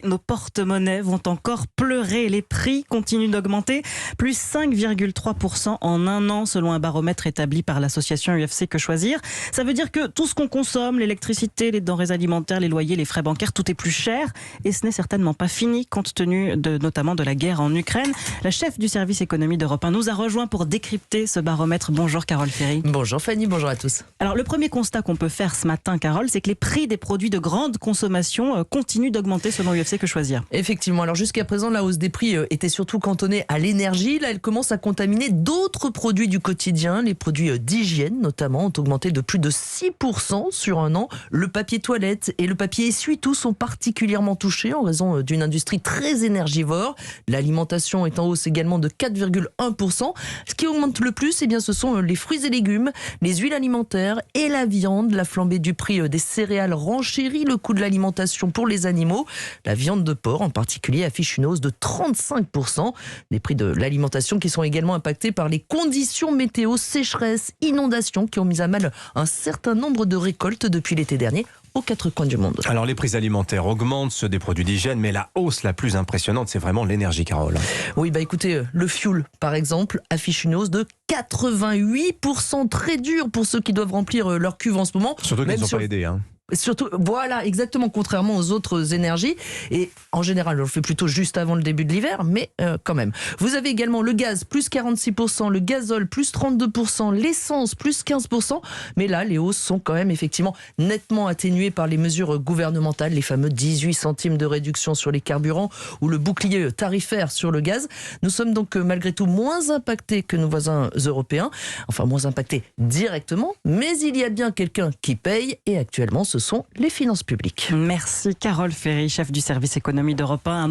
Nos porte-monnaies vont encore pleurer. Les prix continuent d'augmenter. Plus 5,3% en un an, selon un baromètre établi par l'association UFC Que Choisir. Ça veut dire que tout ce qu'on consomme, l'électricité, les denrées alimentaires, les loyers, les frais bancaires, tout est plus cher. Et ce n'est certainement pas fini, compte tenu notamment de la guerre en Ukraine. La chef du service économie d'Europe 1 nous a rejoint pour décrypter ce baromètre. Bonjour Carole Ferry. Bonjour Fanny, bonjour à tous. Alors le premier constat qu'on peut faire ce matin, Carole, c'est que les prix des produits de grande consommation continuent d'augmenter selon UFC Que Choisir. Effectivement, alors jusqu'à présent, la hausse des prix était surtout cantonnée à l'énergie. Là, elle commence à contaminer d'autres produits du quotidien. Les produits d'hygiène, notamment, ont augmenté de plus de 6% sur un an. Le papier toilette et le papier essuie-tout sont particulièrement touchés en raison d'une industrie très énergivore. L'alimentation est en hausse également de 4,1%. Ce qui augmente le plus, ce sont les fruits et légumes, les huiles alimentaires et la viande. La flambée du prix des céréales renchérit le coût de l'alimentation pour les animaux. La viande de porc en particulier affiche une hausse de 35%. Les prix de l'alimentation qui sont également impactés par les conditions météo, sécheresse, inondations qui ont mis à mal un certain nombre de récoltes depuis l'été dernier aux quatre coins du monde. Alors les prix alimentaires augmentent, ceux des produits d'hygiène, mais la hausse la plus impressionnante, c'est vraiment l'énergie, Carole. Oui, écoutez, le fioul, par exemple, affiche une hausse de 88%, très dur pour ceux qui doivent remplir leur cuve en ce moment. Surtout qu'ils ne sont pas aidés, hein. Surtout, voilà, exactement, contrairement aux autres énergies. Et en général, on le fait plutôt juste avant le début de l'hiver, mais quand même. Vous avez également le gaz, plus 46%, le gazole, plus 32%, l'essence, plus 15%. Mais là, les hausses sont quand même effectivement nettement atténuées par les mesures gouvernementales, les fameux 18 centimes de réduction sur les carburants ou le bouclier tarifaire sur le gaz. Nous sommes donc malgré tout moins impactés que nos voisins européens. Enfin, moins impactés directement, mais il y a bien quelqu'un qui paye et actuellement, ce sont les finances publiques. Merci Carole Ferry, chef du service économie d'Europe 1.